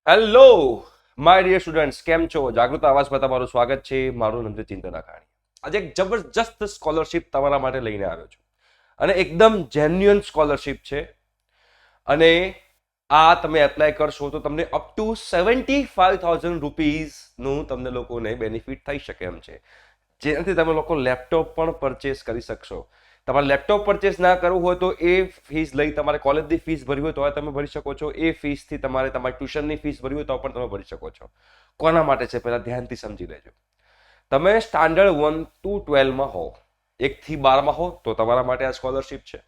Hello my dear students, કેમ છો? જાગૃત આવાજમાં તમારું સ્વાગત છે. મારું નામ છે ચિંતન આકાણી. આજે એક જબરજસ્ત સ્કોલરશિપ તમારા માટે લઈને આવ્યો છું અને એકદમ જેન્યુઅન સ્કોલરશિપ છે. અને આ તમે એપ્લાય કરશો તો તમને અપ ટુ 75,000 રૂપીઝનું તમને લોકોને બેનિફિટ થઈ શકે એમ છે, જેનાથી તમે લોકો લેપટોપ પણ પરચેસ કરી શકશો. તમારે લેપટોપ પરચેસ ના કરવું હોય તો એ ફીસ લઈ તમારે કોલેજની ફીસ ભરવી હોય તો તમે ભરી શકો છો. એ ફીસથી તમારે તમારી ટ્યુશનની ફીસ ભરવી હોય તો પણ તમે ભરી શકો છો. કોના માટે છે પહેલા ધ્યાનથી સમજી લેજો. તમે સ્ટાન્ડર્ડ 1 to 12માં હો, 1 થી 12માં હો તો તમારા માટે આ સ્કોલરશિપ છે.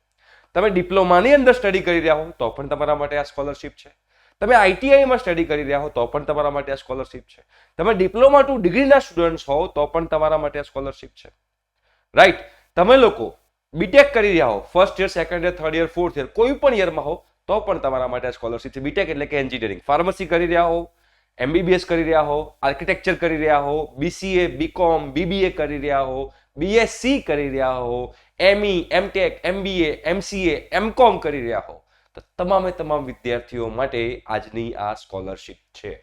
તમે ડિપ્લોમાની અંદર સ્ટડી કરી રહ્યા હો તો પણ તમારા માટે આ સ્કોલરશિપ છે. તમે આઈટીઆઈમાં સ્ટડી કરી રહ્યા હો તો પણ તમારા માટે આ સ્કોલરશિપ છે. તમે ડિપ્લોમા ટુ ડિગ્રીના સ્ટુડન્ટ્સ હો તો પણ તમારા માટે આ સ્કોલરશિપ છે. રાઈટ. તમે લોકો બીટેક કરી રહ્યા હો, first year, second year, third year, fourth year, કોઈ પણ યરમાં હો તો પણ તમારા માટે આ સ્કોલરશિપ છે. બીટેક એટલે કે એન્જિનિયરિંગ, ફાર્મસી કરી રહ્યા હો, એમબીબીએસ કરી રહ્યા હો, આર્કિટેક્ચર કરી રહ્યા હો, બીસીએ, બીકોમ, બીબીએ કરી રહ્યા હો, બીએસસી કરી રહ્યા હો, M E, MTech, MBA, MCA, MCom કરી રહ્યા હો, તો તમામે તમામ વિદ્યાર્થીઓ માટે આજની આ સ્કોલરશિપ છે.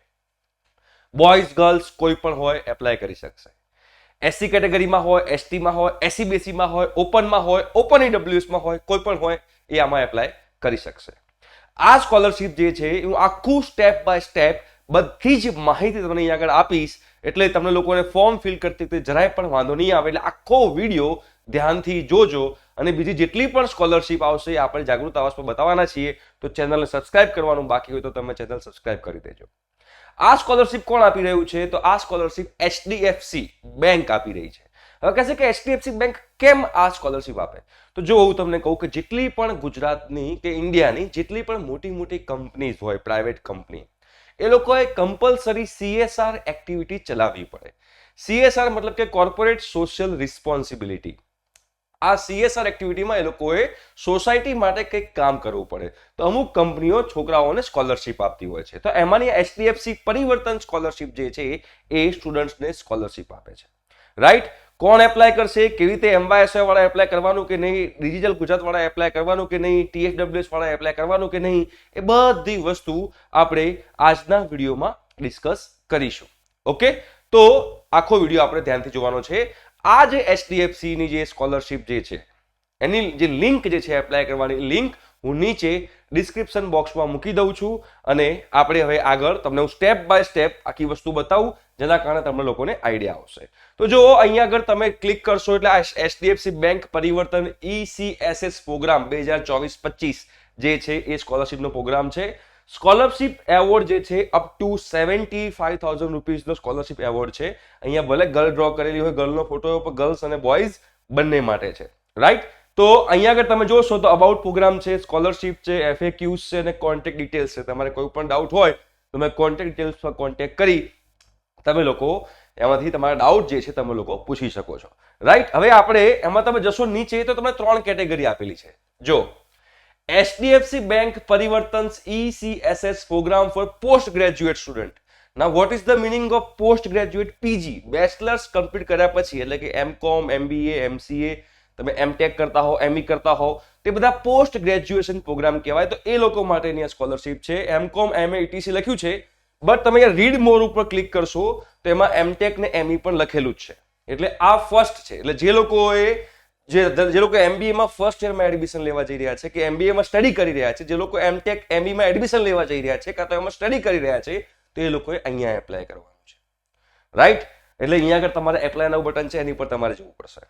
બોયઝ ગર્લ્સ કોઈ પણ હોય એપ્લાય કરી શકશે. એસસી કેટેગરીમાં હોય, એસટીમાં હોય, એસસીબીસીમાં હોય, ઓપનમાં હોય, ઓપન ઈડબ્લ્યુએસમાં હોય, કોઈ પણ હોય એ આમાં એપ્લાય કરી શકશે. આ સ્કોલરશિપ જે છે હું આખું સ્ટેપ બાય સ્ટેપ બધી જ માહિતી તમને અહીંયા આગળ આપીશ, એટલે તમને લોકોને ફોર્મ ફિલ કરતી વખતે જરાય પણ વાંધો નહીં આવે. એટલે આખો વિડીયો ધ્યાનથી જોજો. અને બીજી જેટલી પણ સ્કોલરશિપ આવશે આપણે જાગૃત આવાજ પર બતાવવાના છીએ. તો ચેનલને સબસ્ક્રાઇબ કરવાનું બાકી હોય તો તમે ચેનલ સબસ્ક્રાઇબ કરી દેજો. આ સ્કોલરશિપ કોણ આપી રહ્યું છે? તો આ સ્કોલરશિપ એચડીએફસી બેંક આપી રહી છે. હવે કહેશે કે એચડીએફસી બેંક કેમ આ સ્કોલરશિપ આપે? તો જો હું તમને કહું કે જેટલી પણ ગુજરાતની કે ઇન્ડિયાની જેટલી પણ મોટી મોટી કંપનીઝ હોય, પ્રાઇવેટ કંપની, એ લોકોએ કમ્પલસરી સીએસઆર એક્ટિવિટી ચલાવવી પડે. સીએસઆર મતલબ કે કોર્પોરેટ સોશિયલ રિસ્પોન્સિબિલિટી. આ સીએસઆર એક્ટિવિટીમાં એ લોકોએ સોસાયટી માટે કંઈક કામ કરવું પડે. તો અમુક કંપનીઓ છોકરાઓને સ્કોલરશિપ આપતી હોય છે. તો એમાંની એચડીએફસી પરિવર્તન સ્કોલરશિપ જે છે એ સ્ટુડન્ટ્સને સ્કોલરશિપ આપે છે. રાઈટ. કોણ એપ્લાય કરશે, કેવી રીતે એમવાયએસવાય વાળા એપ્લાય કરવાનું કે નહીં, ડિજિટલ ગુજરાત વાળા એપ્લાય કરવાનું કે નહીં, ટીએચડબ્લ્યુએસ વાળા એપ્લાય કરવાનું કે નહીં, એ બધી વસ્તુ આપણે આજના વિડીયોમાં ડિસ્કસ કરીશું. ઓકે, તો આખો વિડીયો આપણે ધ્યાનથી જોવાનો છે. આ જે એચડીએફસી ની જે સ્કોલરશિપ જે છે એની જે લિંક જે છે એપ્લાય કરવાની લિંક હું નીચે ડિસ્ક્રિપ્શન બોક્સમાં મૂકી દઉં છું. અને આપણે હવે આગળ તમને હું સ્ટેપ બાય સ્ટેપ આખી વસ્તુ બતાવું, જેના કારણે તમને લોકોને આઈડિયા આવશે. તો જો અહીંયા આગળ તમે ક્લિક કરશો એટલે આ HDFC bank Parivartan ECSS programme 2024-25 જે છે એ સ્કોલરશિપનો પ્રોગ્રામ છે. સ્કોલરશિપ એવોર્ડ જે છે અપ ટુ 75,000 રૂપીઝનો સ્કોલરશિપ એવોર્ડ છે. અહીંયા ભલે ગર્લ ડ્રો કરેલી હોય, ગર્લનો ફોટો પર ગર્લ્સ અને બોયઝ બંને માટે છે. રાઈટ. તો અહીંયા આગળ તમે જોશો તો અબાઉટ પ્રોગ્રામ છે, સ્કોલરશિપ છે, FAQs છે અને કોન્ટેક્ટ ડિટેલ્સ છે. તમારે કોઈ પણ ડાઉટ હોય તો તમે કોન્ટેક્ટ ડિટેલ્સ પર કોન્ટેક્ટ કરી તમે લોકો એમાંથી તમારા ડાઉટ જે છે તમે લોકો પૂછી શકો છો. રાઈટ. હવે આપણે એમાં તમે જશો નીચે તો તમને 3 કેટેગરી આપેલી છે. જો HDFC Bank Parivartan's ECSS program for postgraduate student. Now what is the meaning of postgraduate? PG, bachelor's complete કર્યા પછી, એટલે કે MCOM, MBA, MCA, તમે MTech કરતા હો, ME કરતા હો, તે બધા પોસ્ટ ગ્રેજ્યુએશન પ્રોગ્રામ કહેવાય. તો એ લોકો માટેની આ સ્કોલરશિપ છે. MCOM, MA, ETC લખ્યું છે, બટ તમે રીડ મોર ઉપર ક્લિક કરશો તો એમાં MTech ને ME પણ લખેલું જ છે. એટલે આ ફર્સ્ટ છે. એટલે જે લોકોએ જે લોકો MBA માં ફર્સ્ટ યરમાં એડમિશન લેવા જઈ રહ્યા છે કે MBA માં સ્ટડી કરી રહ્યા છે, જે લોકો MTech ME માં એડમિશન લેવા જઈ રહ્યા છે કાં તો એમાં સ્ટડી કરી રહ્યા છે, તો એ લોકોએ અહીંયા એપ્લાય કરવાનું છે. રાઈટ. એટલે અહીંયા આગળ તમારે એપ્લાય નાઉ બટન છે, એની પર તમારે જવું પડશે.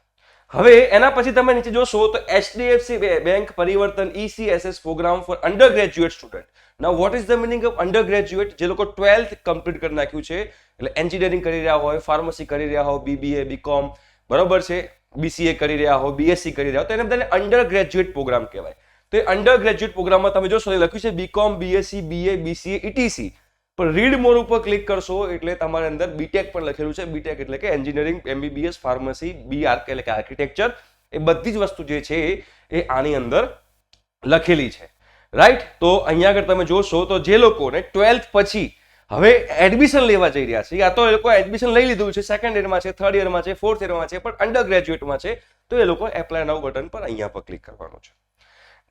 હવે એના પછી તમે નીચે જોશો તો HDFC bank Parivartan ECSS programme for undergraduate student. Now what is the meaning of undergraduate? જે લોકો 12th કમ્પ્લીટ કરી નાખ્યું છે, એટલે એન્જિનિયરિંગ કરી રહ્યા હોય, ફાર્મસી કરી રહ્યા હોય, BBA, BCom, બરોબર છે, BCA કરી રહ્યા હો, BSc કરી રહ્યા હો, તો એને બધાને અંડર ગ્રેજ્યુએટ પ્રોગ્રામ કહેવાય. તો એ અંડર ગ્રેજ્યુએટ પ્રોગ્રામમાં તમે જોશો લખ્યું છે BCom, BSc, BA, BCA, ETC. પણ રીડ મોર ઉપર ક્લિક કરશો એટલે તમારે અંદર બીટેક પણ લખેલું છે. બીટેક એટલે કે એન્જિનિયરિંગ, MBBS, ફાર્મસી, BArch એટલે કે આર્કિટેક્ચર, એ બધી જ વસ્તુ જે છે એ આની અંદર લખેલી છે. રાઈટ. તો અહીંયા આગળ તમે જોશો તો જે લોકોને 12th પછી હવે એડમિશન લેવા જઈ રહ્યા છે, યા તો એ લોકો એડમિશન લઈ લીધું છે, સેકન્ડ યરમાં છે, થર્ડ યરમાં છે, ફોર્થ યરમાં છે, પણ અંડર ગ્રેજ્યુએટમાં છે, તો એ લોકો એપ્લાય નાઉ બટન પર અહીંયા પર ક્લિક કરવાનું છે.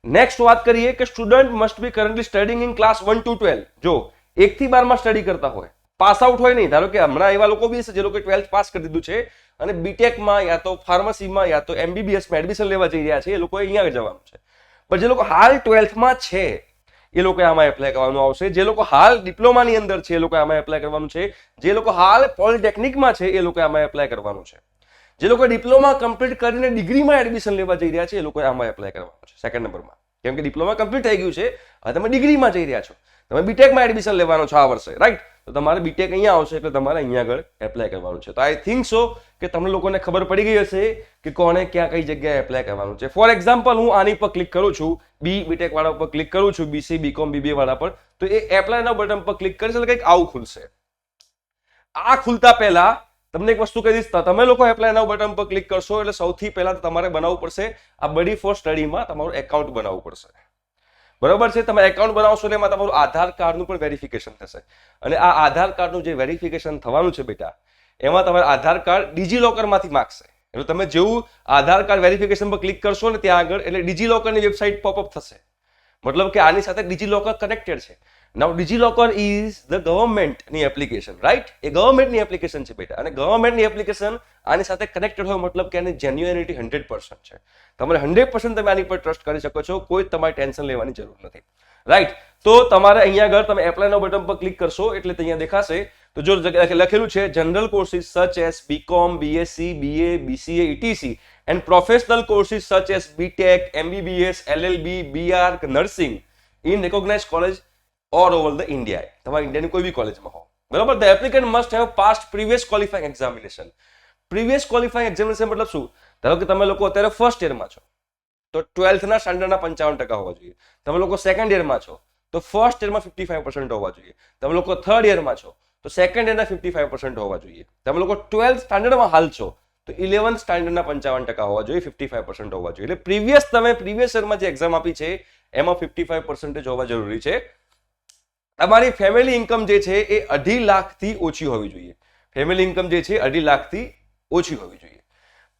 નેક્સ્ટ વાત કરીએ કે student must be currently studying in class 1 to 12. જો 1 થી 12 માં સ્ટડી કરતા હોય, પાસ આઉટ હોય નહીં. ધારો કે હમણાં એવા લોકો બી છે જે લોકો 12th પાસ કરી દીધું છે અને બીટેકમાં યા તો ફાર્મસીમાં યા તો એમબીબીએસમાં એડમિશન લેવા જઈ રહ્યા છે, એ લોકો અહીંયા જવાનું છે. પણ જે લોકો હાલ 12thમાં છે એ લોકો આમાં એપ્લાય કરવાનું આવશે. જે લોકો હાલ ડિપ્લોમાની અંદર છે એ લોકો આમાં એપ્લાય કરવાનું છે. જે લોકો હાલ પોલિટેકનિકમાં છે એ લોકો આમાં એપ્લાય કરવાનું છે. જે લોકો ડિપ્લોમા કમ્પ્લીટ કરીને ડિગ્રીમાં એડમિશન લેવા જઈ રહ્યા છે એ લોકો આમાં એપ્લાય કરવાનું છે સેકન્ડ નંબરમાં. કેમ કે ડિપ્લોમા કમ્પ્લીટ થઈ ગયું છે, હવે તમે ડિગ્રીમાં જઈ રહ્યા છો, તમે બીટેકમાં એડમિશન લેવાનો છો આ વર્ષે, રાઈટ? તો તમારે બીટેક અહીંયા આવશે એટલે તમારે અહીંયા આગળ એપ્લાય કરવાનું છે. તો આઈ થિંક સો કે તમને લોકોને ખબર પડી ગઈ હશે કે કોને ક્યાં કઈ જગ્યાએ એપ્લાય કરવાનું છે. ફોર એક્ઝામ્પલ હું આની પર ક્લિક કરું છું, બીટેક વાળા પર ક્લિક કરું છું, બીસી બીકોમ બીબીએ વાળા પર, તો એ એપ્લાય ના બટન પર ક્લિક કરીશ એટલે કંઈક આવું ખુલશે. આ ખુલતા પહેલા તમને એક વસ્તુ કહી દઈશ, તમે લોકો એપ્લાય નાઉ બટન પર ક્લિક કરશો એટલે સૌથી પહેલા તમારે બનાવવું પડશે આ બડી ફોર સ્ટડીમાં તમારું એકાઉન્ટ બનાવવું પડશે. બરોબર છે? તમે એકાઉન્ટ બનાવશો એટલે એમાં તમારું આધાર કાર્ડનું પણ વેરિફિકેશન થશે. અને આ આધાર કાર્ડનું જે વેરિફિકેશન થવાનું છે બેટા, એમાં તમારે આધાર કાર્ડ ડિજીલોકરમાંથી માંગશે. એટલે તમે જેવું આધાર કાર્ડ વેરિફિકેશન પર ક્લિક કરશો ને ત્યાં આગળ એટલે ડિજીલોકરની વેબસાઇટ પોપઅપ થશે. મતલબ કે આની સાથે ડિજીલોકર કનેક્ટેડ છે. નાઉ ડિજીલોકર ઇઝ ધ ગવર્મેન્ટની એપ્લિકેશન, રાઈટ? એ ગવર્મેન્ટની એપ્લિકેશન છે બેટા, અને ગવર્મેન્ટની એપ્લિકેશન આની સાથે કનેક્ટેડ હોય મતલબ કે આની જેન્યુઇનિટી 100% છે. તમારે 100% તમે આની પર ટ્રસ્ટ કરી શકો છો, કોઈ તમારે ટેન્શન લેવાની જરૂર નથી, રાઈટ? તો તમારે અહીંયા આગળ તમે એપ્લાય નાઉ બટન પર ક્લિક કરશો એટલે અહીંયા દેખાશે. તો જો લખેલું છે general courses such as BCom, BSc, BA, BCA, etc and professional courses such as BTech, MBBS, LLB, BArch, nursing in recognised college all over the India. તમારા ઇન્ડિયાની કોઈ બી કોલેજમાં હો, બરાબર? The applicant must have passed previous qualifying examination. Previous qualifying examination મતલબ શું? ધારો કે તમે લોકો અત્યારે ફર્સ્ટ યરમાં છો તો 12th ના સ્ટાન્ડર્ડના 55% હોવા જોઈએ. તમે લોકો સેકન્ડ યરમાં છો તો ફર્સ્ટ યરમાં 55% હોવા જોઈએ. તમે લોકો થર્ડ યરમાં છો તો સેકન્ડ યરના 55% હોવા જોઈએ. તમે લોકો 12th સ્ટાન્ડર્ડમાં હાલ છો તો 11th સ્ટાન્ડર્ડના 55% હોવા જોઈએ, 55% હોવા જોઈએ. એટલે તમે પ્રીવિયસ યરમાં જે એક્ઝામ આપી છે એમાં 55% હોવા જરૂરી છે. તમારી ફેમિલી ઇન્કમ જે છે એ 2.5 લાખથી ઓછી હોવી જોઈએ. ફેમિલી ઇન્કમ જે છે 2.5 લાખથી ઓછી હોવી જોઈએ.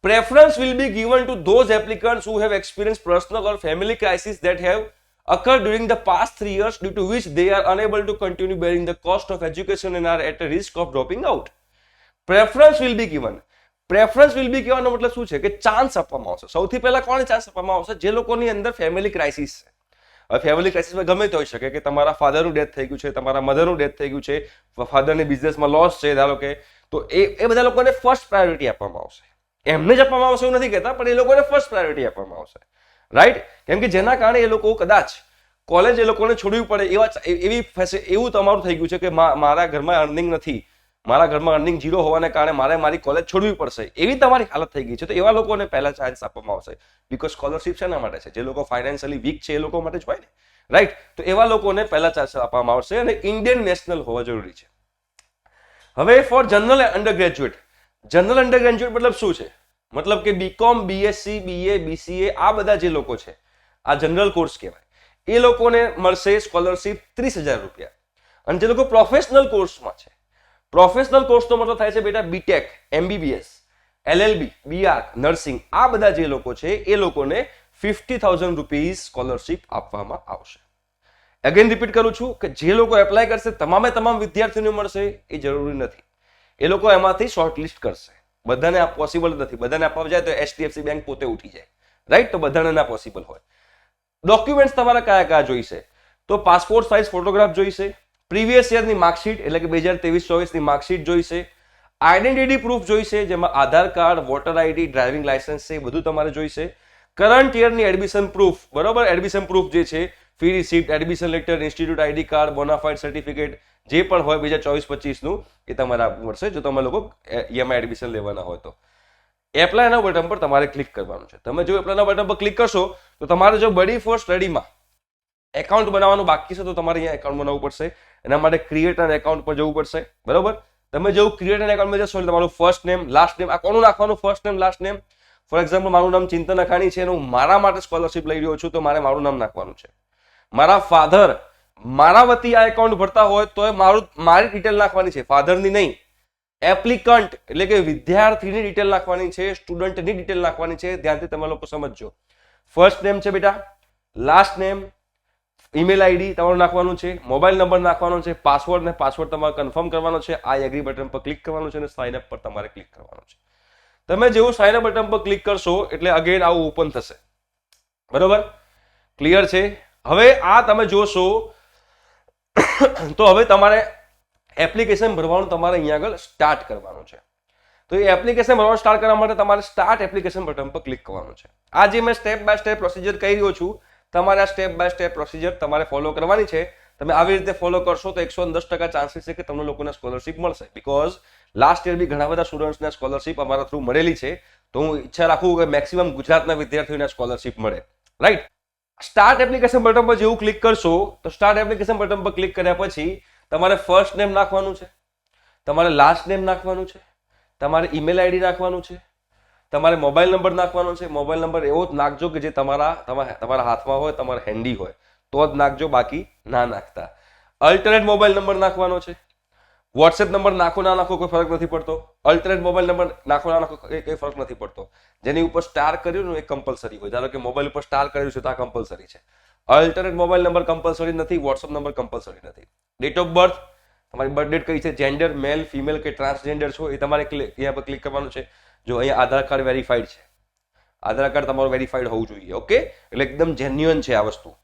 Preference will be given to those applicants who have experienced personal or family crises that have occurred during the past 3 years due to which they are unable to continue bearing the cost of education and are at a risk of dropping out. Preference will be given. Preference will be given નો મતલબ શું છે કે chance આપવામાં આવશે. સૌથી પહેલા કોને chance આપવામાં આવશે? જે લોકોની અંદર ફેમિલી ક્રાઇસિસ છે. હવે ફેમિલી ક્રાઇસિસમાં ગમે તે હોઈ શકે કે તમારા ફાધરનું ડેથ થઈ ગયું છે, તમારા મધરનું ડેથ થઈ ગયું છે, ફાધરની બિઝનેસમાં લોસ છે ધારો કે, તો એ બધા લોકોને ફર્સ્ટ પ્રાયોરિટી આપવામાં આવશે. એમને જ આપવામાં આવશે એવું નથી કહેતા, પણ એ લોકોને ફર્સ્ટ પ્રાયોરિટી આપવામાં આવશે, રાઈટ? કેમ કે જેના કારણે એ લોકો કદાચ કોલેજ એ લોકોને છોડવી પડે એવું તમારું થઈ ગયું છે કે મારા ઘરમાં અર્નિંગ નથી, મારા ઘરમાં અર્નિંગ 0 હોવાને કારણે મારે મારી કોલેજ છોડવી પડશે, એવી તમારી હાલત થઈ ગઈ છે. તો એવા લોકોને પહેલા ચાન્સ આપવામાં આવશે. બીકોઝ સ્કોલરશિપ શેના માટે છે? જે લોકો ફાઇનાન્શિયલી વીક છે એ લોકો માટે જ હોય ને, રાઈટ? તો એવા લોકોને પહેલા ચાન્સ આપવામાં આવશે અને ઇન્ડિયન નેશનલ હોવા જરૂરી છે. હવે for general undergraduate, general undergraduate મતલબ શું છે? મતલબ કે બીકોમ, બીએસસી, બીએ, બીસીએ આ બધા જે લોકો છે આ જનરલ કોર્સ કહેવાય. એ લોકોને મળશે સ્કોલરશિપ 30,000 રૂપિયા. અને જે લોકો પ્રોફેશનલ કોર્સમાં છે, પ્રોફેશનલ કોર્સનો મતલબ થાય છે બેટા BTech, MBBS, LLB, BArch, nursing, આ બધા જે લોકો છે એ લોકોને 50,000 રૂપીઝ સ્કોલરશિપ આપવામાં આવશે. અગેન રિપીટ કરું છું કે જે લોકો એપ્લાય કરશે તમામ વિદ્યાર્થીઓને મળશે એ જરૂરી નથી. એ લોકો એમાંથી શોર્ટલિસ્ટ કરશે. બધાને આ પોસિબલ નથી. બધાને આપવા જાય તો એચડીએફસી બેંક પોતે ઉઠી જાય, રાઈટ? તો બધાને ના પોસિબલ હોય. ડોક્યુમેન્ટ્સ તમારા કયા જોઈશે? તો પાસપોર્ટ સાઇઝ ફોટોગ્રાફ જોઈશે, પ્રીવિયસ યરની માર્કશીટ એટલે કે 2023-24ની માર્કશીટ જોઈશે, આઈડેન્ટિટી પ્રૂફ જોઈશે જેમાં Aadhaar card, voter ID, driving licence છે, બધું તમારે જોઈશે. કરંટ યરની એડમિશન પ્રૂફ, બરોબર? એડમિશન પ્રૂફ જે છે, fee receipt, admission letter, institute ID card, bonafide certificate જે પણ હોય 2024-25નું એ તમારે આપવું પડશે જો તમે લોકો એમાં એડમિશન લેવાના હોય તો. એપ્લાય નાઉ બટન પર તમારે ક્લિક કરવાનું છે. તમે જો એપ્લાય નાઉ બટન પર ક્લિક કરશો તો તમારે જો બડી ફોર સ્ટડીમાં એકાઉન્ટ બનાવવાનું બાકી છે તો તમારે અહીંયા એકાઉન્ટ બનાવવું પડશે. એના માટે ક્રિએટ એન એકાઉન્ટ પર જવું પડશે, બરોબર? તમે જેવું ક્રિએટ એન એકાઉન્ટમાં જશો એટલે તમારું ફર્સ્ટ નેમ, લાસ્ટ નેમ, આ કોનું નાખવાનું? First name, last name. For example મારું નામ ચિંતન અખાણી છે અને હું મારા માટે સ્કોલરશિપ લઈ રહ્યો છું તો મારે મારું નામ નાખવાનું છે. મારા ફાધર મારા વતી આ એકાઉન્ટ ભરતા હોય તો મારી ડિટેલ નાખવાની છે, ફાધરની નહીં. એપ્લિકન્ટ એટલે કે વિદ્યાર્થીની ડિટેલ નાખવાની છે, સ્ટુડન્ટની ડિટેલ નાખવાની છે. ધ્યાનથી તમે લોકો સમજજો. ફર્સ્ટ નેમ છે બેટા, લાસ્ટ નેમ, ઈમેલ આઈડી તમારું નાખવાનું છે, મોબાઈલ નંબર નાખવાનો છે, પાસવર્ડ ને પાસવર્ડ તમારે કન્ફર્મ કરવાનો છે, આઈ એગ્રી બટન પર ક્લિક કરવાનું છે અને સાઇન અપ પર તમારે ક્લિક કરવાનું છે. તમે જેવું સાઇન અપ બટન પર ક્લિક કરશો એટલે અગેન આવું ઓપન થશે. બરોબર, ક્લિયર છે? હવે આ તમે જોશો તો હવે તમારે એપ્લિકેશન ભરવાનું તમારે અહીંયા આગળ સ્ટાર્ટ કરવાનું છે. તો એ એપ્લિકેશન ભરવાનું સ્ટાર્ટ કરવા માટે તમારે સ્ટાર્ટ એપ્લિકેશન બટન પર ક્લિક કરવાનું છે. આ જે મેં સ્ટેપ બાય સ્ટેપ પ્રોસિજર કહી રહ્યો છું, તમારે આ સ્ટેપ બાય સ્ટેપ પ્રોસિજર તમારે ફોલો કરવાની છે. તમે આવી રીતે ફોલો કરશો તો 110% ચાન્સીસ છે કે તમને લોકોને સ્કોલરશિપ મળશે. બીકોઝ લાસ્ટ યર બી ઘણા બધા સ્ટુડન્ટ્સને સ્કોલરશિપ અમારા થ્રુ મળેલી છે. તો હું ઈચ્છા રાખું કે મેક્સિમમ ગુજરાતના વિદ્યાર્થીઓને સ્કોલરશિપ મળે. રાઈટ, સ્ટાર્ટ એપ્લિકેશન બટન પર જેવું ક્લિક કરશો તો સ્ટાર્ટ એપ્લિકેશન બટન પર ક્લિક કર્યા પછી તમારે ફર્સ્ટ નેમ નાખવાનું છે, તમારે લાસ્ટ નેમ નાખવાનું છે, તમારે ઈમેલ આઈડી નાખવાનું છે, તમારે મોબાઈલ નંબર નાખવાનો છે. મોબાઈલ નંબર એવો જ નાખજો કે જે તમારા હાથમાં હોય, તમારા હેન્ડી હોય તો જ નાખજો, બાકી ના નાખતા. અલ્ટરનેટ મોબાઈલ નંબર નાખવાનો છે. વોટ્સએપ નંબર નાખો ના નાખો કોઈ ફરક નથી પડતો. અલ્ટરનેટ મોબાઈલ નંબર નાખો ના નાખો કોઈ ફરક નથી પડતો. જેની ઉપર સ્ટાર કર્યું ને એ કમ્પલસરી હોય. ધારો કે મોબાઈલ ઉપર સ્ટાર કર્યું છે તો આ કમ્પલસરી છે. અલ્ટરનેટ મોબાઈલ નંબર કમ્પલસરી નથી, વોટ્સએપ નંબર કમ્પલસરી નથી. ડેટ ઓફ બર્થ, તમારી બર્થ ડેટ કઈ છે, જેન્ડર મેલ ફિમેલ કે ટ્રાન્સજેન્ડર છો એ તમારે અહીંયા પર ક્લિક કરવાનું છે. જો અહીંયા આધાર કાર્ડ વેરીફાઈડ છે, આધાર કાર્ડ તમારું વેરીફાઈડ હોવું જોઈએ. ઓકે, એટલે એકદમ જેન્યુઅન છે આ વસ્તુ.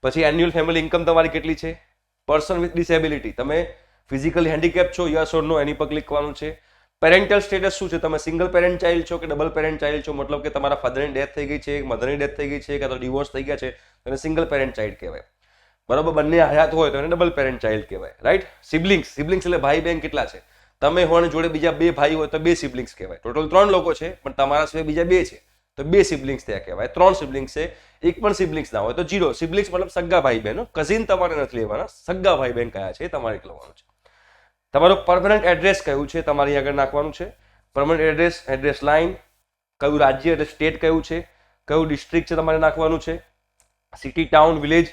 પછી એન્યુઅલ ફેમિલી ઇન્કમ તમારી કેટલી છે. પર્સન વિથ ડિસેબિલિટી, તમે ફિઝિકલી હેન્ડીકેપ છો, યસ ઓર નો એની પર ક્લિક કરવાનું છે. પેરેન્ટલ સ્ટેટસ શું છે, તમે સિંગલ પેરેન્ટ ચાઇલ્ડ છો કે ડબલ પેરેન્ટ ચાઇલ્ડ છો, મતલબ કે તમારા ફાધરની ડેથ થઈ ગઈ છે, મધરની ડેથ થઈ ગઈ છે, કાં તો ડિવોર્સ થઈ ગયા છે તો એને સિંગલ પેરેન્ટ ચાઇલ્ડ કહેવાય. બરાબર, બંને હયાત હોય તો એને ડબલ પેરેન્ટ ચાઇલ્ડ કહેવાય. રાઈટ, સિબ્લિંગ્સ એટલે ભાઈ બહેન કેટલા છે, તમે હો અને જોડે બીજા 2 ભાઈ હોય તો 2 સિબ્લિંગ્સ કહેવાય. ટોટલ 3 લોકો છે પણ તમારા સિવાય બીજા 2 છે તો 2 સિબ્લિંગ્સ ત્યાં કહેવાય. 3 સિબ્લિંગ્સ છે, એક પણ સિબ્લિંગ્સ ના હોય તો 0. સિબ્લિંગ્સ મતલબ સગા ભાઈ બહેનો, કઝિન તમારે નથી લેવાના, સગા ભાઈ બહેન કયા છે તમારે લેવાનું છે. તમારું પરમનન્ટ એડ્રેસ કયું છે તમારે આગળ નાખવાનું છે. પરમનન્ટ એડ્રેસ, એડ્રેસ લાઇન, કયું રાજ્ય એટલે સ્ટેટ કયું છે, કયું ડિસ્ટ્રિક્ટ છે તમારે નાખવાનું છે, સિટી, ટાઉન, વિલેજ,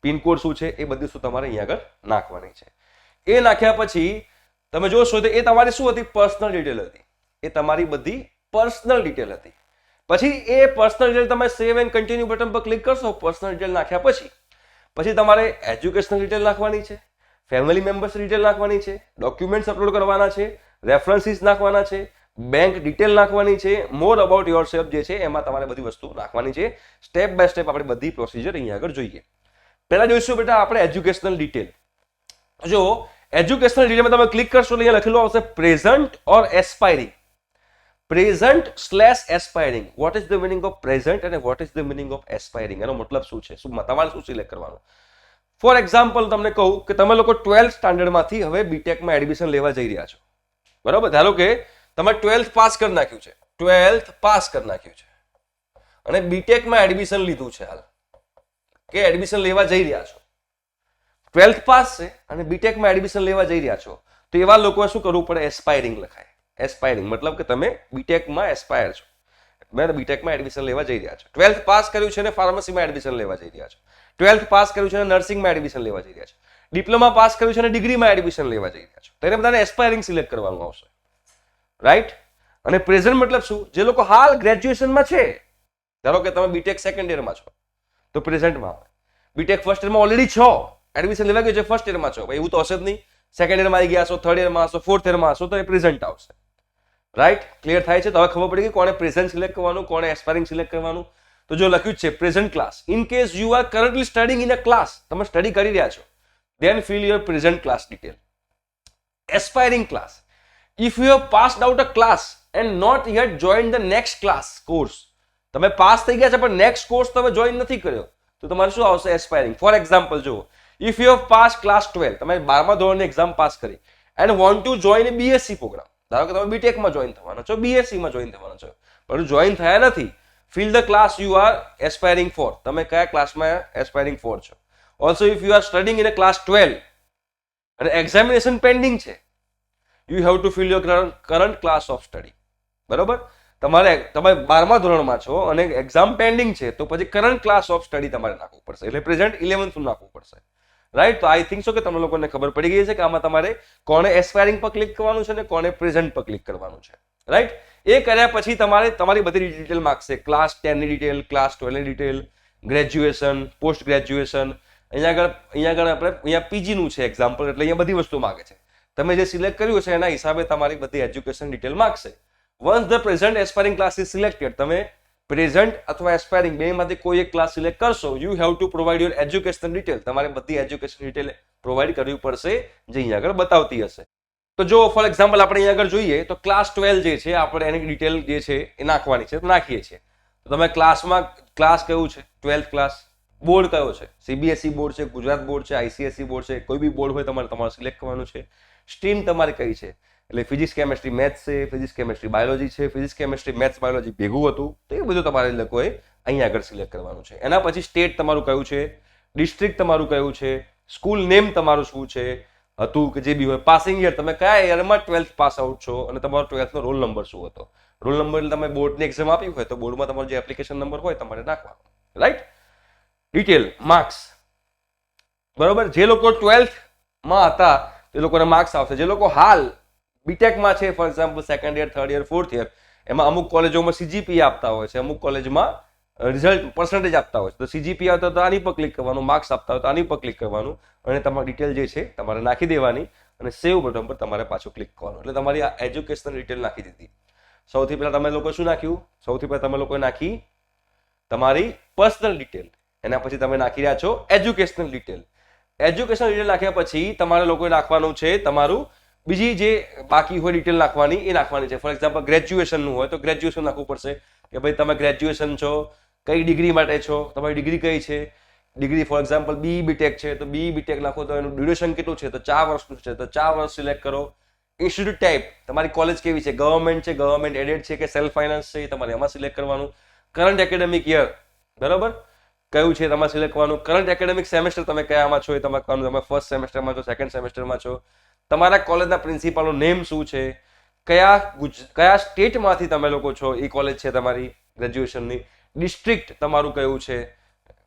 પિનકોડ શું છે એ બધું શું તમારે અહીંયા આગળ નાખવાની છે. એ નાખ્યા પછી તમે જોશો તો એ તમારી શું હતી, પર્સનલ ડિટેલ હતી. એ તમારી બધી પર્સનલ ડિટેલ હતી. પછી એ પર્સનલ ડિટેલ તમે સેવ એન્ડ કન્ટિન્યુ બટન પર ક્લિક કરશો. પર્સનલ ડિટેલ નાખ્યા પછી તમારે એજ્યુકેશનલ ડિટેલ નાખવાની છે, ફેમિલી મેમ્બર્સ ડિટેલ નાખવાની છે, ડોક્યુમેન્ટ્સ અપલોડ કરવાના છે, રેફરન્સીસ નાખવાના છે, બેંક ડિટેલ નાખવાની છે, મોર અબાઉટ યોર સેલ્ફ જે છે એમાં તમારે બધી વસ્તુ નાખવાની છે. સ્ટેપ બાય સ્ટેપ આપણે બધી પ્રોસિજર અહીંયા આગળ જોઈએ. પહેલા જોઈશું બેટા આપણે એજ્યુકેશનલ ડિટેલ. જો એજ્યુકેશનલ ડિટેલમાં તમે ક્લિક કરશો એટલે અહીંયા લખેલું આવશે present or aspiring. Present aspiring. What is the meaning of present અને what is the meaning of aspiring? એનો મતલબ શું છે, તમારે શું સિલેક્ટ કરવાનું? ફોર એક્ઝામ્પલ તમને કહું કે તમે લોકો 12th સ્ટાન્ડર્ડમાંથી હવે બીટેકમાં એડમિશન લેવા જઈ રહ્યા છો. બરાબર, ધારો કે તમે 12th પાસ કરી નાખ્યું છે, 12th પાસ કરી નાખ્યું છે અને બીટેકમાં એડમિશન લીધું છે હાલ, કે એડમિશન લેવા જઈ રહ્યા છો. 12th પાસ છે અને બીટેકમાં એડમિશન લેવા જઈ રહ્યા છો તો એવા લોકોએ શું કરવું પડે, એસ્પાયરિંગ લખાય. એસ્પાયરિંગ મતલબ કે તમે બીટેકમાં એસ્પાયર છો, મેં બીટેકમાં એડમિશન લેવા જઈ રહ્યા છો. 12th પાસ કર્યું છે ને ફાર્મસીમાં એડમિશન લેવા જઈ રહ્યા છો. 12th પાસ કર્યું છે અને નર્સિંગમાં એડમિશન લેવા જઈ રહ્યા છો. ડિપ્લોમા પાસ કર્યું છે અને ડિગ્રીમાં એડમિશન લેવા જઈ રહ્યા છો. તો એને બધાને એસ્પાયરિંગ સિલેક્ટ કરવાનું આવશે. રાઈટ, અને પ્રેઝન્ટ મતલબ શું, જે લોકો હાલ ગ્રેજ્યુએશનમાં છે, ધારો કે તમે બીટેક સેકન્ડ યરમાં છો તો પ્રેઝન્ટમાં આવે. બીટેક ફર્સ્ટ યરમાં ઓલરેડી છો, એડમિશન લેવા ગયું છે, ફર્સ્ટ યરમાં છો, એવું તો હશે જ નહીં. સેકન્ડ યરમાં આવી ગયા છો, થર્ડ યરમાં હશો, ફોર્થ યરમાં હશો તો એ પ્રેઝન્ટ આવશે. રાઈટ, ક્લિયર થાય છે? તો હવે ખબર પડી ગઈ કોને પ્રેઝન્ટ સિલેક્ટ કરવાનું, કોને એસ્પાયરિંગ સિલેક્ટ કરવાનું. તો જો લખ્યું છે present class, in case you are currently studying in a class, તમે સ્ટડી કરી રહ્યા છો, then fill your present class detail. Aspiring class, if you have passed out a class and not yet joined the next class course, તમે pass થઈ ગયા છે પણ next course તમે જોઈન નથી કર્યો તો તમારે શું આવશે, એસ્પાયરિંગ. ફોર એક્ઝામ્પલ જો if you have pass class 12, તમે 12મા ધોરણની એક્ઝામ પાસ કરી and want to join a BSc programme, ધારો કે તમે બીટેકમાં જોઈન થવાના છો, બીએસસીમાં જોઈન થવાના છો પણ જોઈન થયા નથી, fill the class you are aspiring for, તમે કયા ક્લાસમાં એસ્પાયરિંગ ફોર છો. Also if you are studying in a class 12 અને એક્ઝામિનેશન પેન્ડિંગ છે, you have to fill your current class of study. બરોબર, તમે 12મા ધોરણમાં છો અને એક્ઝામ પેન્ડિંગ છે તો પછી કરંટ ક્લાસ ઓફ સ્ટડી તમારે નાખવું પડશે, એટલે પ્રેઝન્ટ 11th નાખવું પડશે. રાઈટ, તો આઈ થિંક સો કે તમને લોકોને ખબર પડી ગઈ છે કે આમાં તમારે કોને એસ્પાયરિંગ પર ક્લિક કરવાનું છે અને કોને પ્રેઝન્ટ પર ક્લિક કરવાનું છે. રાઈટ, એ કર્યા પછી તમારે તમારી બધી ડિટેલ માંગશે, ક્લાસ 10 ની ડિટેલ, ક્લાસ 12 ની ડિટેલ, ગ્રેજ્યુએશન, પોસ્ટ ગ્રેજ્યુએશન, અહીંયા આગળ આપણે અહીંયા પીજી નું છે એક્ઝામ્પલ, એટલે અહીંયા બધી વસ્તુ માંગે છે. તમે જે સિલેક્ટ કર્યું છે એના હિસાબે તમારી બધી એજ્યુકેશન ડિટેલ માંગશે. Once the present aspiring class is selected, તમે પ્રેઝન્ટ અથવા એસ્પાયરિંગ બેમાંથી કોઈ એક ક્લાસ સિલેક્ટ કરશો, you have two provide your education detail, તમારે બધી એજ્યુકેશન ડિટેલ પ્રોવાઈડ કરવી પડશે જે અહીંયા આગળ બતાવતી હશે. તો જો ફોર એક્ઝામ્પલ આપણે અહીંયા આગળ જોઈએ તો ક્લાસ 12 જે છે આપણે એની ડિટેલ જે છે એ નાખવાની છે, તો નાખીએ છીએ. તો તમે ક્લાસમાં ક્લાસ કયું છે, 12th ક્લાસ, બોર્ડ કયો છે, સીબીએસઈ બોર્ડ છે, ગુજરાત બોર્ડ છે, આઈસીએસઈ બોર્ડ છે, કોઈ બી બોર્ડ હોય તમારે સિલેક્ટ કરવાનું છે. સ્ટ્રીમ તમારી કઈ છે, એટલે ફિઝિક્સ કેમેસ્ટ્રી મેથ્સ છે, ફિઝિક્સ કેમેસ્ટ્રી બાયોલોજી છે, ફિઝિક્સ કેમેસ્ટ્રી મેથ્સ બાયોલોજી ભેગું હતું, તો એ બધું તમારે લોકોએ અહીંયા આગળ સિલેક્ટ કરવાનું છે. એના પછી સ્ટેટ તમારું કયું છે, ડિસ્ટ્રિક્ટ તમારું કયું છે, સ્કૂલ નેમ તમારું શું છે હતું કે જે બી હોય, પાસિંગ યર તમે કયા યરમાં 12th પાસ આઉટ છો અને તમારો 12th નો રોલ નંબર શું હતો. રોલ નંબર એટલે તમે બોર્ડની એક્ઝામ આપી હોય તો બોર્ડમાં તમારો જે એપ્લિકેશન નંબર હોય તમારે નાખવાનો, રાઈટ. ડિટેલ માર્ક્સ, બરોબર, જે લોકો 12th માં હતા એ લોકોને માર્ક્સ આવશે. જે લોકો હાલ બીટેકમાં છે, for example second year, third year, fourth year, એમાં અમુક કોલેજોમાં સીજીપીએ આપતા હોય છે, અમુક કોલેજમાં રિઝલ્ટ પર્સન્ટેજ આપતા હોય છે, તો સીજીપીએ આવતા તો આની પર ક્લિક કરવાનું, માર્ક્સ આપતા હોય તો આની પર ક્લિક કરવાનું અને તમારી ડિટેલ જે છે તમારે નાખી દેવાની અને સેવ બટન પર તમારે પાછું ક્લિક કરવાનું, એટલે તમારી આ એજ્યુકેશનલ ડિટેલ નાખી દીધી. સૌથી પહેલા તમે લોકો શું નાખ્યું, સૌથી પહેલા તમે લોકોએ નાખી તમારી પર્સનલ ડિટેલ, એના પછી તમે નાખી રહ્યા છો એજ્યુકેશનલ ડિટેલ. એજ્યુકેશનલ ડિટેલ નાખ્યા પછી તમારે લોકોએ નાખવાનું છે તમારું બીજી જે બાકી હોય ડિટેલ નાખવાની એ નાખવાની છે. ફોર એક્ઝામ્પલ ગ્રેજ્યુએશનનું હોય તો ગ્રેજ્યુએશન નાખવું પડશે કે ભાઈ તમે ગ્રેજ્યુએશન છો, કઈ ડિગ્રી માટે છો, તમારી ડિગ્રી કઈ છે. Degree for example B BTech છે તો બી બીટેક નાખો તો એનું ડ્યુરેશન કેટલું છે, તો 4 વર્ષનું છે તો 4 વર્ષ સિલેક્ટ કરો. ઇન્સ્ટિટ્યૂટ ટાઈપ, તમારી કોલેજ કેવી છે, ગવર્મેન્ટ છે, ગવર્મેન્ટ એડેડ છે કે સેલ્ફ ફાઇનાન્સ છે, તમારે એમાં સિલેક્ટ કરવાનું. કરંટ એકેડેમિક યર, બરાબર, કયું છે તમારે સિલેક્ટ કરવાનું. કરંટ એકેડેમિક સેમેસ્ટર તમે કયામાં છો એ તમારે કરવાનું, તમે ફર્સ્ટ સેમેસ્ટરમાં છો, સેકન્ડ સેમેસ્ટરમાં છો. તમારા કોલેજના પ્રિન્સિપાલનું નેમ શું છે, કયા સ્ટેટમાંથી તમે લોકો છો એ કોલેજ છે તમારી ગ્રેજ્યુએશનની. ડિસ્ટ્રિક્ટ તમારું કયું છે,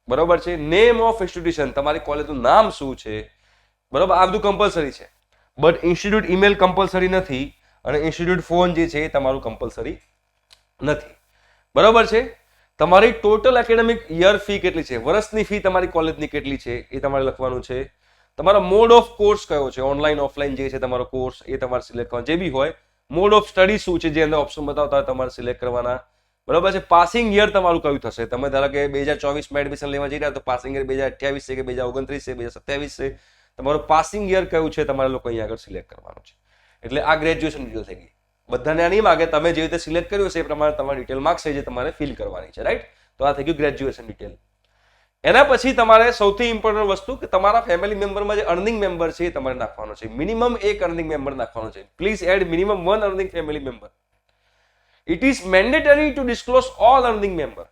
બરોબર છે. નેમ ઓફ ઇન્સ્ટિટ્યુશન, તમારી કોલેજનું નામ શું છે, બરોબર, આ બધું કમ્પલસરી છે. બટ ઇન્સ્ટિટ્યૂટ ઈમેલ કમ્પલસરી નથી અને ઇન્સ્ટિટ્યૂટ ફોન જે છે એ તમારું કમ્પલસરી નથી, બરોબર છે. તમારી ટોટલ એકેડેમિક યર ફી કેટલી છે, વર્ષની ફી તમારી કોલેજની કેટલી છે એ તમારે લખવાનું છે. તમારો મોડ ઓફ કોર્સ કયો છે, ઓનલાઈન ઓફલાઈન જે છે તમારો કોર્સ એ તમારે સિલેક્ટ કરવાનો, જે બી હોય. મોડ ઓફ સ્ટડી શું છે જે અંદર ઓપ્શન બતાવતા હોય તમારે સિલેક્ટ કરવાના, બરોબર છે. પાસિંગ યર તમારું કયું થશે, તમે ધારો કે 2024 માં એડમિશન લેવા જઈ રહ્યા તો પાસિંગ યર 2028 છે કે 2029 છે, 2027 છે, તમારું પાસિંગ યર કયું છે તમારે લોકો અહીંયા આગળ સિલેક્ટ કરવાનું છે. એટલે આ ગ્રેજ્યુએશન ડિટેલ થઈ ગઈ. બધાને નહીં માગે, તમે જે રીતે સિલેક્ટ કર્યું છે એ પ્રમાણે તમારી ડિટેલ માગશે જે તમારે ફિલ કરવાની છે, રાઈટ. તો આ થઈ ગયું ગ્રેજ્યુએશન ડિટેલ. એના પછી તમારે સૌથી ઇમ્પોર્ટન્ટ વસ્તુ કે તમારા ફેમિલી મેમ્બરમાં જે અર્નિંગ મેમ્બર છે એ તમારે નાખવાનો છે. મિનિમમ એક અર્નિંગ મેમ્બર નાખવાનો છે. Please add minimum 1 earning family member. It is mandatory to disclose all earning member.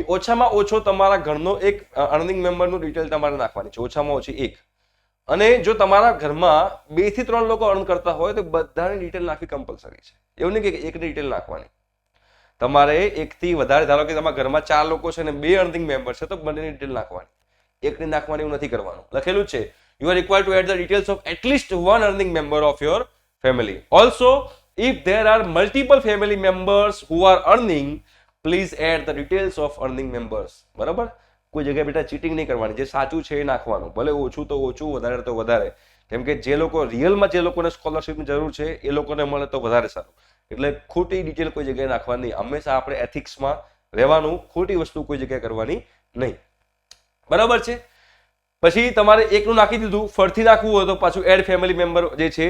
ઓછામાં ઓછો તમારા ઘરનો એક અર્નિંગ મેમ્બરનું ડિટેલ તમારે નાખવાની છે, ઓછામાં ઓછી એક. અને જો તમારા ઘરમાં 2 થી 3 લોકો અર્ન કરતા હોય તો બધાની ડિટેલ નાખવી કમ્પલસરી છે. એવું નહીં કે એકની ડિટેલ નાખવાની. તમારે 1 થી વધારે, ધારો કે તમારા ઘરમાં 4 લોકો છે અને 2 અર્નિંગ મેમ્બર છે તો બંનેની ડિટેલ નાખવાની, એકની નાખવાની એવું નથી કરવાનું. લખેલું છે you are required to add the details of at least 1 earning member of your family. Also if there are multiple family members who are earning, please add the details of earning members. બરાબર, કોઈ જગ્યાએ બેટા cheating નહીં કરવાની, જે સાચું છે એ નાખવાનું, ભલે ઓછું તો ઓછું, વધારે તો વધારે. કેમ કે જે લોકો રિયલમાં જે લોકોને સ્કોલરશિપની જરૂર છે એ લોકોને મળે તો વધારે સારું. એટલે ખોટી ડિટેલ કોઈ જગ્યાએ નાખવાની નહીં. હંમેશા આપણે એથિક્સમાં રહેવાનું, ખોટી વસ્તુ કોઈ જગ્યાએ કરવાની નહીં, બરાબર છે. પછી તમારે એકનું નાખી દીધું, ફરીથી નાખવું હોય તો પાછું એડ ફેમિલી મેમ્બર જે છે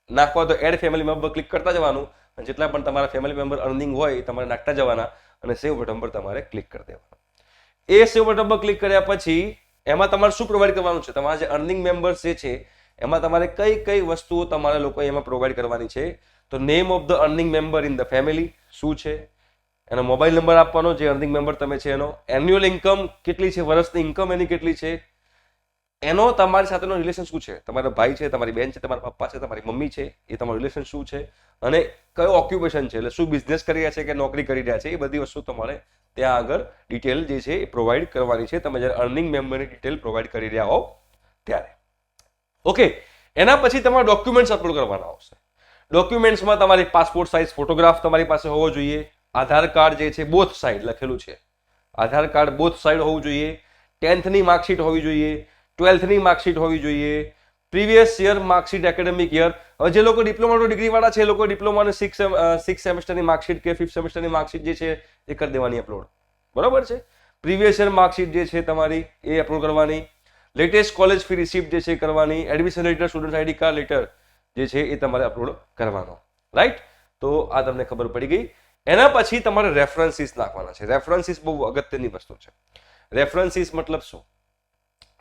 નાખવા, તો એડ ફેમિલી મેમ્બર ક્લિક કરતા જવાનું. જેટલા પણ તમારા ફેમિલી મેમ્બર અર્નિંગ હોય એ તમારે નાખતા જવાના અને સેવ બટન પર તમારે ક્લિક કરી દેવાનું. એ સેવ બટન પર ક્લિક કર્યા પછી એમાં તમારે શું પ્રોવાઈડ કરવાનું છે, તમારા જે અર્નિંગ મેમ્બર્સ જે છે એમાં તમારે કઈ કઈ વસ્તુઓ તમારે લોકો એમાં પ્રોવાઈડ કરવાની છે. તો name of the earning member in the family શું છે, એનો મોબાઈલ નંબર આપવાનો જે અર્નિંગ મેમ્બર તમે છે એનો, એન્યુઅલ ઇન્કમ કેટલી છે, વર્ષની ઇન્કમ એની કેટલી છે, એનો તમારી સાથેનો રિલેશન શું છે, તમારા ભાઈ છે, તમારી બેન છે, તમારા પપ્પા છે, તમારી મમ્મી છે, એ તમારું રિલેશન શું છે, અને કયો ઓક્યુપેશન છે, એટલે શું બિઝનેસ કરી રહ્યા છે કે નોકરી કરી રહ્યા છે, એ બધી વસ્તુ તમારે ત્યાં આગળ ડિટેલ જે છે એ પ્રોવાઈડ કરવાની છે તમે જ્યારે અર્નિંગ મેમ્બરની ડિટેલ પ્રોવાઈડ કરી રહ્યા હોવ ત્યારે. ઓકે, એના પછી તમારા ડોક્યુમેન્ટ્સ અપલોડ કરવાના આવશે. ડોક્યુમેન્ટ્સમાં તમારી પાસપોર્ટ સાઇઝ ફોટોગ્રાફ તમારી પાસે હોવો જોઈએ. આધાર કાર્ડ જે છે બોથ સાઇડ લખેલું છે, આધાર કાર્ડ બોથ સાઇડ હોવું જોઈએ. 10thની માર્કશીટ હોવી જોઈએ, 12thની માર્કશીટ હોવી જોઈએ, previous year marksheet academic year. હવે જે લોકો ડિપ્લોમા ડિગ્રી વાળા છે એ લોકો ડિપ્લોમાની 6 સેમેસ્ટરની માર્કશીટ કે 5th સેમેસ્ટરની માર્કશીટ જે છે એ કરી દેવાની અપલોડ. બરોબર છે. પ્રીવિયસ યર માર્કશીટ જે છે તમારી એ અપલોડ કરવાની, લેટેસ્ટ કોલેજ ફી રિસિપ્ટ જે છે એ કરવાની, admission letter, student ID card letter જે છે એ તમારે અપલોડ કરવાનો. રાઈટ. તો આ તમને ખબર પડી ગઈ. એના પછી તમારે રેફરન્સીસ નાખવાના છે. રેફરન્સીસ બહુ અગત્યની વસ્તુ છે. રેફરન્સીસ મતલબ શું?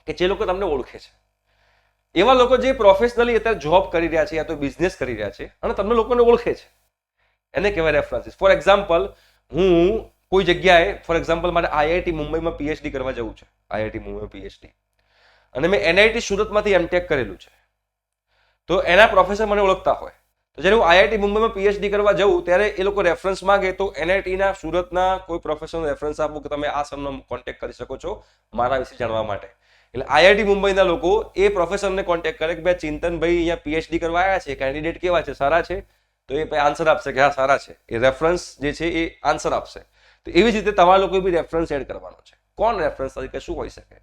કે જે લોકો તમને ઓળખે છે, એવા લોકો જે પ્રોફેશનલી અત્યારે જોબ કરી રહ્યા છે યા તો બિઝનેસ કરી રહ્યા છે અને તમને લોકોને ઓળખે છે, એને કહેવાય રેફરન્સીસ. ફોર એક્ઝામ્પલ, હું કોઈ જગ્યાએ ફોર એક્ઝામ્પલ મારે આઈઆઈટી મુંબઈમાં પીએચડી કરવા જવું છે, આઈઆઈટી મુંબઈમાં પીએચડી, અને મેં એનઆઈટી સુરતમાંથી એમટેક કરેલું છે, તો એના પ્રોફેસર મને ઓળખતા હોય, તો જ્યારે હું આઈઆઈટી મુંબઈમાં પીએચડી કરવા જાઉં ત્યારે એ લોકો રેફરન્સ માંગે તો એનઆઈટીના સુરતના કોઈ પ્રોફેસરનો રેફરન્સ આપું કે તમે આ સરનો કોન્ટેક્ટ કરી શકો છો મારા વિશે જાણવા માટે. એટલે આઈઆઈટી મુંબઈના લોકો એ પ્રોફેસરને કોન્ટેક્ટ કરે કે ભાઈ ચિંતનભાઈ અહીંયા પીએચડી કરવા આવ્યા છે, કેન્ડિડેટ કેવા છે, સારા છે, તો એ આન્સર આપશે કે હા સારા છે. એ રેફરન્સ જે છે એ આન્સર આપશે. તો એવી જ રીતે તમારા લોકોએ બી રેફરન્સ એડ કરવાનો છે. કોણ રેફરન્સ તરીકે શું હોઈ શકે?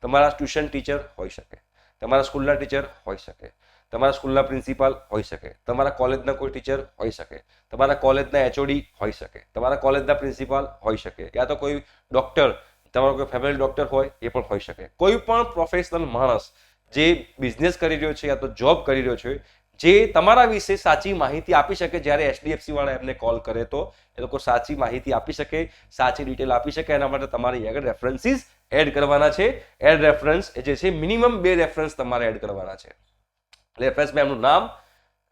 તમારા ટ્યુશન ટીચર હોઈ શકે, તમારા સ્કૂલના ટીચર હોઈ શકે, તમારા સ્કૂલના પ્રિન્સિપાલ હોઈ શકે, તમારા કોલેજના કોઈ ટીચર હોઈ શકે, તમારા કોલેજના એચઓડી હોઈ શકે, તમારા કોલેજના પ્રિન્સિપાલ હોઈ શકે, યા તો કોઈ ડોક્ટર, તમારો કોઈ ફેમિલી ડોક્ટર હોય એ પણ હોઈ શકે. કોઈ પણ પ્રોફેશનલ માણસ જે બિઝનેસ કરી રહ્યો છે યા તો જોબ કરી રહ્યો છે, જે તમારા વિશે સાચી માહિતી આપી શકે, જ્યારે HDFC વાળા એમને કોલ કરે તો એ લોકો સાચી માહિતી આપી શકે, સાચી ડિટેલ આપી શકે. એના માટે તમારે આગળ રેફરન્સીસ એડ કરવાના છે. એડ રેફરન્સ જે છે મિનિમમ 2 રેફરન્સ તમારે એડ કરવાના છે. રેફરન્સમાં એમનું નામ,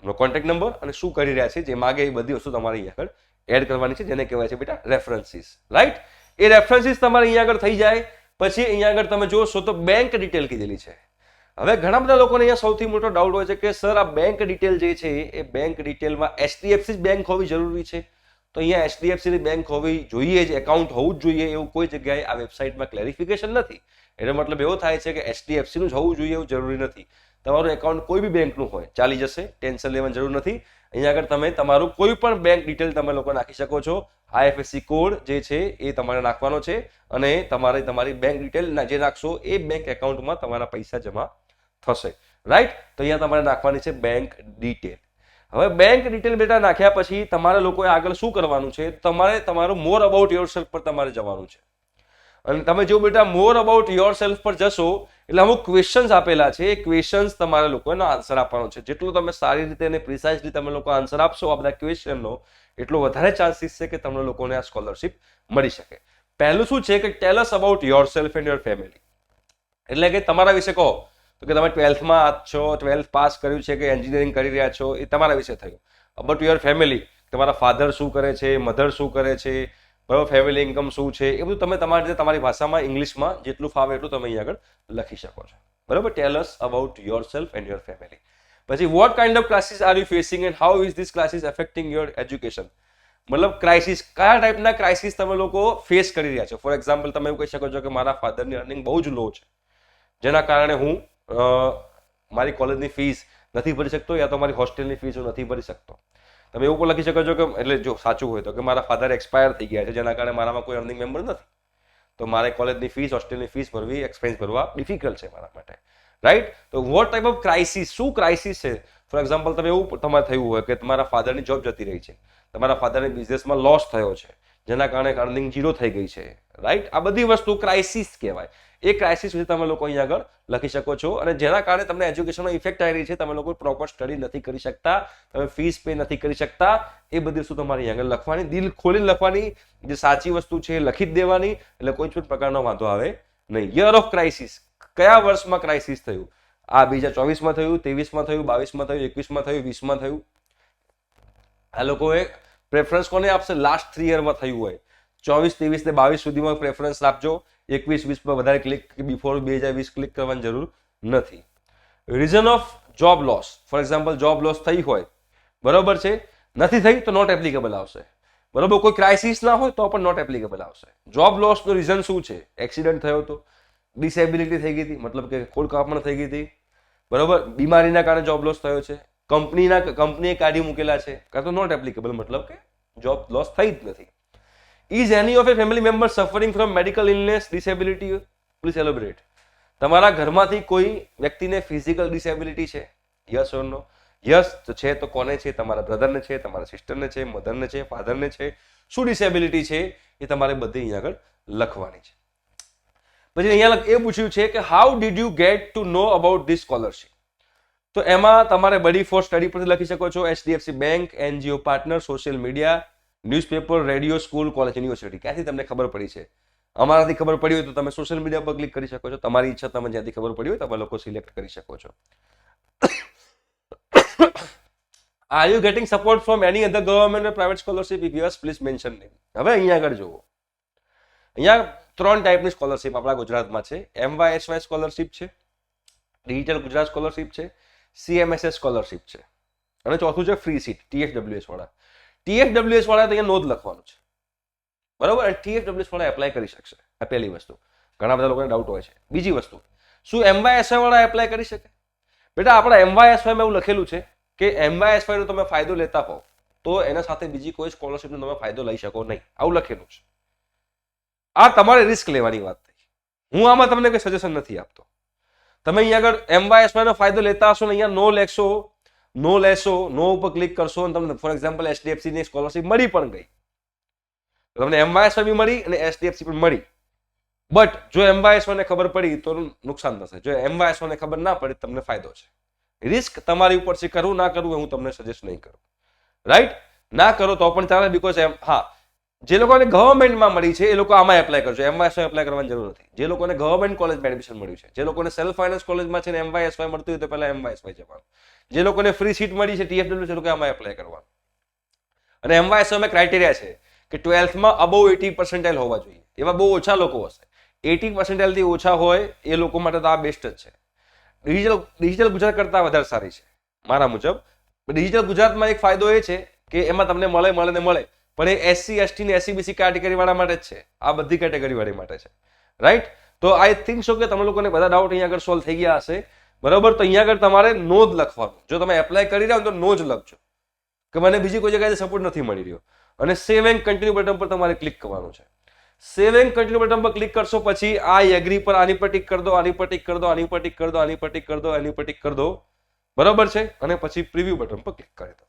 એમનો કોન્ટેક્ટ નંબર અને શું કરી રહ્યા છે જે માગે એ બધી વસ્તુ તમારે અહીંયા આગળ એડ કરવાની છે, જેને કહેવાય છે બેટા રેફરન્સીસ. રાઈટ. એ રેફરન્સીસ તમારે અહીંયા આગળ થઈ જાય પછી અહીંયા આગળ તમે જોશો તો બેંક ડિટેલ કીધેલી છે. હવે ઘણા બધા લોકોને અહીંયા સૌથી મોટો ડાઉટ હોય છે કે સર આ બેંક ડિટેલ જે છે એ બેંક ડિટેલમાં HDFC બેંક હોવી જરૂરી છે? તો અહીંયા HDFC ની બેંક હોવી જોઈએ જ, એકાઉન્ટ હોવું જ જોઈએ એવું કોઈ જગ્યાએ આ વેબસાઇટમાં ક્લેરિફિકેશન નથી. એનો મતલબ એવો થાય છે કે HDFC નું જ હોવું જોઈએ એવું જરૂરી નથી. તમારું એકાઉન્ટ કોઈ બી બેંકનું હોય ચાલી જશે, ટેન્શન લેવાની જરૂર નથી. અહીંયા આગળ તમે તમારું કોઈ પણ બેંક ડિટેલ તમે લોકો નાખી શકો છો. IFSC કોડ જે છે એ તમારે નાખવાનો છે અને તમારે તમારી બેંક ડિટેલ જે નાખશો એ બેંક એકાઉન્ટમાં તમારા પૈસા જમા થશે. રાઈટ. તો અહીંયા તમારે નાખવાની છે બેંક ડિટેલ. હવે બેંક ડિટેલ બેટા નાખ્યા પછી તમારે લોકોએ આગળ શું કરવાનું છે? તમારે તમારું મોર અબાઉટ યોરસેલ્ફ પર તમારે જવાનું છે. અને તમે જો બેટા મોર અબાઉટ યોરસેલ્ફ પર જશો એટલે અમુક ક્વેશ્ચન્સ આપેલા છે, એ ક્વેશ્ચન્સ તમારે લોકોને આન્સર આપવાનો છે. જેટલું તમે સારી રીતે અને પ્રિસાઇઝલી તમે લોકો આન્સર આપશો આ બધા ક્વેશ્ચનનો, એટલો વધારે ચાન્સીસ છે કે તમને લોકોને આ સ્કોલરશિપ મળી શકે. પહેલું શું છે કે tell us about yourself and your family. એટલે કે તમારા વિશે કહો. તો કે તમે 12thમાં છો, 12th પાસ કર્યું છે કે એન્જિનિયરિંગ કરી રહ્યા છો, એ તમારા વિશે થયું. અબાઉટ યોર ફેમિલી, તમારા ફાધર શું કરે છે, મધર શું કરે છે, બરાબર, ફેમિલી ઇન્કમ શું છે, એ બધું તમે તમારી રીતે તમારી ભાષામાં ઇંગ્લિશમાં જેટલું ફાવે એટલું તમે અહીં આગળ લખી શકો છો. બરાબર. Tell us about yourself and your family. પછી what kind of classes are you facing and how is this classes affecting your education. મતલબ ક્રાઇસિસ, કયા ટાઈપના ક્રાઇસિસ તમે લોકો ફેસ કરી રહ્યા છો. ફોર એક્ઝામ્પલ તમે એવું કહી શકો છો કે મારા ફાધરની અર્નિંગ બહુ જ લો છે, જેના કારણે હું મારી કોલેજની ફીસ નથી ભરી શકતો યા તો મારી હોસ્ટેલની ફીસ હું નથી ભરી શકતો. તમે એવું પણ લખી શકો છો કે એટલે જો સાચું હોય તો કે મારા ફાધર એક્સપાયર થઈ ગયા છે, જેના કારણે મારામાં કોઈ અર્નિંગ મેમ્બર નથી, તો મારે કોલેજની ફીસ, હોસ્ટેલની ફીસ ભરવી, એક્સપેન્સ ભરવા ડિફિકલ્ટ છે મારા માટે. રાઈટ. તો વોટ ટાઈપ ઓફ ક્રાઇસિસ, શું ક્રાઇસિસ છે? ફોર એક્ઝામ્પલ તમે એવું તમારે થયું હોય કે તમારા ફાધરની જોબ જતી રહી છે, તમારા ફાધરની બિઝનેસમાં લોસ થયો છે, જેના કારણે અર્નિંગ 0 થઈ ગઈ છે. રાઈટ. આ બધી વસ્તુ ક્રાઇસિસ કહેવાય. એ ક્રાઇસિસ વિશે તમે લોકો અહીં આગળ લખી શકો છો અને જેના કારણે તમને એજ્યુકેશનનો ઇફેક્ટ આવી રહી છે, તમે લોકો પ્રોપર સ્ટડી નથી કરી શકતા, તમે ફીસ પે નથી કરી શકતા, એ બધી વસ્તુ તમારે અહીં આગળ લખવાની, દિલ ખોલીને લખવાની, જે સાચી વસ્તુ છે એ લખી જ દેવાની, એટલે કોઈ પણ પ્રકારનો વાંધો આવે નહીં. યર ઓફ ક્રાઇસિસ, કયા વર્ષમાં ક્રાઇસિસ થયું? આ 2024માં થયું, 23માં થયું, 22માં થયું, 21માં થયું, 20માં થયું? આ લોકોએ પ્રેફરન્સ કોને આપશે? લાસ્ટ 3 યરમાં થયું હોય. 24, 23 ને 22 સુધીમાં પ્રેફરન્સ આપજો. 21, 20 પર વધારે ક્લિક, બિફોર 2020 ક્લિક કરવાની જરૂર નથી. Reason of job loss, for example job loss થઈ હોય, બરોબર છે, નથી થઈ તો નોટ એપ્લિકેબલ આવશે. બરોબર. કોઈ ક્રાઇસિસ ના હોય તો પણ નોટ એપ્લિકેબલ આવશે. જોબ લોસનો રીઝન શું છે? એક્સિડન્ટ થયો હતો, ડિસેબિલિટી થઈ ગઈ હતી, મતલબ કે ખોડ કાપણ થઈ ગઈ હતી, બરોબર, બીમારીના કારણે જોબ લોસ થયો છે, કંપનીએ કાઢી મૂકેલા છે, કાં તો નોટ એપ્લિકેબલ, મતલબ કે જોબ લોસ થઈ જ નથી. Is any of a family member suffering from medical illness, disability? Please elaborate. તમારા ઘરમાંથી કોઈ વ્યક્તિને ફિઝિકલ ડિસેબિલિટી છે? Yes or no? યસ તો છે તો કોને છે? તમારા બ્રધરને છે, તમારા સિસ્ટરને છે, મધરને છે, ફાધરને છે. શું ડિસેબિલિટી છે એ તમારે બધી અહીંયા આગળ લખવાની છે. પછી અહીંયા એ પૂછ્યું છે કે how did you get to know about this scholarship? તો એમાં તમારે બડી ફોર સ્ટડી પરથી લખી શકો છો. HDFC bank, NGO partner, social media, newspaper, radio, school, college, university. ક્યાંથી તમને ખબર પડી છે? અમારાથી ખબર પડી હોય તો તમે સોશિયલ મીડિયા પર ક્લિક કરી શકો છો. તમારી ઈચ્છા, તમે જ્યાંથી ખબર પડી હોય તમે લોકો સિલેક્ટ કરી શકો છો. Are you getting support from any other government or private scholarship? If yes please mention name. હવે અહીંયા આગળ જુઓ, અહીંયા 3 ટાઈપની સ્કોલરશીપ આપણા ગુજરાતમાં છે. MYSY સ્કોલરશીપ છે, ડિજિટલ ગુજરાત સ્કોલરશીપ છે, CMSS સ્કોલરશીપ છે, અને ચોથું છે ફ્રી સીટ, TFWS વાળા. TFWS વાળા તો અહીંયા નોંધ લખવાનું છે, બરાબર? અને TFWS વાળા એપ્લાય કરી શકશે. આ પહેલી વસ્તુ. ઘણા બધા લોકોને ડાઉટ હોય છે. બીજી વસ્તુ, શું MYSY વાળા એપ્લાય કરી શકે? બેટા આપણા MYSY માં એવું લખેલું છે કે MYSY નો તમે ફાયદો લેતા હો તો એના સાથે બીજી કોઈ સ્કોલરશીપનો તમે ફાયદો લઈ શકો નહીં, આવું લખેલું છે. આ તમારે રિસ્ક લેવાની વાત થઈ. હું આમાં તમને કોઈ સજેશન નથી આપતો. તમે અહીંયા આગળ MYSY નો ફાયદો લેતા હશો ને અહીંયા નો લેશો, નો ઉપર ક્લિક કરશો અને તમને ફોર એક્ઝામ્પલ HDFC ની સ્કોલરશીપ મળી પણ ગઈ, તમને MYSY બી મળી અને HDFC પણ મળી. બટ જો MYSY ને ખબર પડી તો નુકસાન થશે, જો MYSY ને ખબર ના પડી તમને ફાયદો છે. રિસ્ક તમારી ઉપર છે, કરવું ના કરવું હું તમને સજેસ્ટ નહીં કરું. રાઈટ? ના કરો તો પણ ચાલે, બીકોઝ જે લોકોને ગવર્મેન્ટમાં મળી છે એ લોકો આમાં એપ્લાય કરજો. MYSY એપ્લાય કરવાની જરૂર નથી. જે લોકોને ગવર્મેન્ટ કોલેજમાં એડમિશન મળ્યું છે, જે લોકોને સેલ્ફ ફાઇનાન્સ કોલેજમાં છે ને MYSY મળતું હોય તો પહેલા MYSY જવાનું. જે લોકોને ફ્રી સીટ મળી છે TFW એ લોકો આમાં એપ્લાય કરવાનું. અને MYSY માં ક્રાઇટેરિયા છે કે 12th માં અબોવ 80% હોવા જોઈએ. એવા બહુ ઓછા લોકો હશે. 80% થી ઓછા હોય એ લોકો માટે તો આ બેસ્ટ જ છે. ડિજિટલ ગુજરાત કરતા વધારે સારી છે મારા મુજબ. ડિજિટલ ગુજરાતમાં એક ફાયદો એ છે કે એમાં તમને મળે પણ એ SC, ST ને SC, BC કેટેગરી વાળા માટે જ છે. આ બધી કેટેગરી વાળી માટે છે. રાઈટ? તો આઈ થિંક સો કે તમે લોકોને બધા ડાઉટ અહીંયા આગળ સોલ્વ થઈ ગયા હશે, બરાબર? તો અહીંયા આગળ તમારે નો જ લખવાનું. જો તમે એપ્લાય કરી રહ્યા હો તો નો જ લખજો કે મને બીજી કોઈ જગ્યાએ સપોર્ટ નથી મળી રહ્યો. અને સેવ એન્ડ કન્ટિન્યુ બટન પર તમારે ક્લિક કરવાનું છે. સેવ એન્ડ કન્ટિન્યુ બટન પર ક્લિક કરશો પછી આઈ એગ્રી પર આની પર ટિક કરી દો, આની પર ટિક કરી દો, આની પર ટિક કરી દો, આની પર ટિક કરી દો, આની પર ટિક કરી દો, બરાબર છે? અને પછી પ્રિવ્યુ બટન પર ક્લિક કરી દો.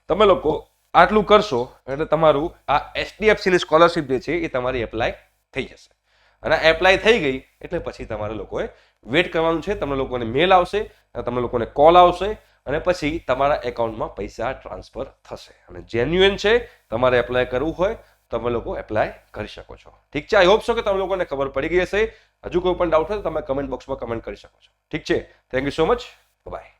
તમે લોકો આટલું કરશો એટલે તમારું આ HDFC ની સ્કોલરશીપ જે છે એ તમારી એપ્લાય થઈ જશે. અને એપ્લાય થઈ ગઈ એટલે પછી તમારે લોકોએ વેટ કરવાનું છે. તમને લોકોને મેલ આવશે, તમને લોકોને કોલ આવશે અને પછી તમારા એકાઉન્ટમાં પૈસા ટ્રાન્સફર થશે. અને જેન્યુઇન છે, તમારે એપ્લાય કરવું હોય તમે લોકો એપ્લાય કરી શકો છો. ઠીક છે? આઈ હોપ સો કે તમે લોકોને ખબર પડી ગઈ હશે. હજુ કોઈ પણ ડાઉટ હોય તો તમે કમેન્ટ બોક્સમાં કમેન્ટ કરી શકો છો. ઠીક છે? Thank you so much. By.